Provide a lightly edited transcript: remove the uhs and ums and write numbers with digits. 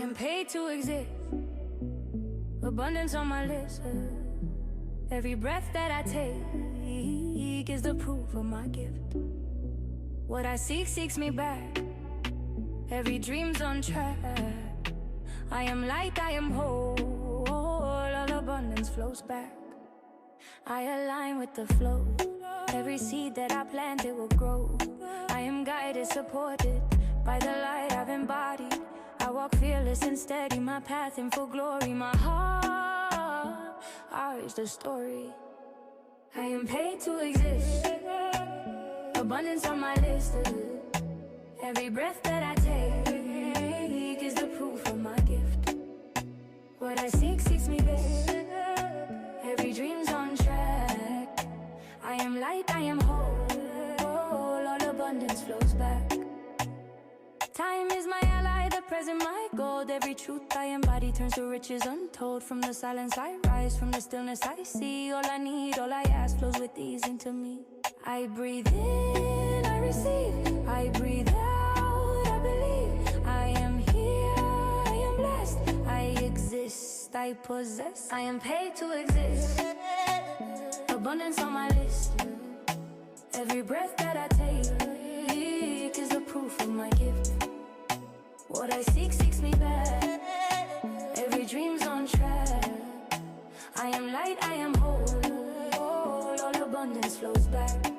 am paid to exist, abundance on my list. Every breath that I take is the proof of my gift. What I seek seeks me back. Every dream's on track. I am light, I am whole. All abundance flows back. I align with the flow. Every seed that I plant, it will grow. I am guided, supported by the light I've embodied. I walk fearless and steady, my path in full glory. My heart is the story. I am paid to exist, abundance on my list. Every breath that I take is the proof of my gift. What I seek seeks me back. Every dream's on track. I am light, I am whole. All abundance flows back. Time is my ally, the present my gold. Every truth I embody turns to riches untold. From the silence I rise, from the stillness I see. All I need, all I ask flows with ease into me. I breathe in, I receive. I breathe out, I believe. I am here, I am blessed. I exist, I possess. I am paid to exist, abundance on my list. Every breath that I take is the proof of my gift. What I seek seeks me back. Every dream's on track. I am light, I am whole. All abundance flows back.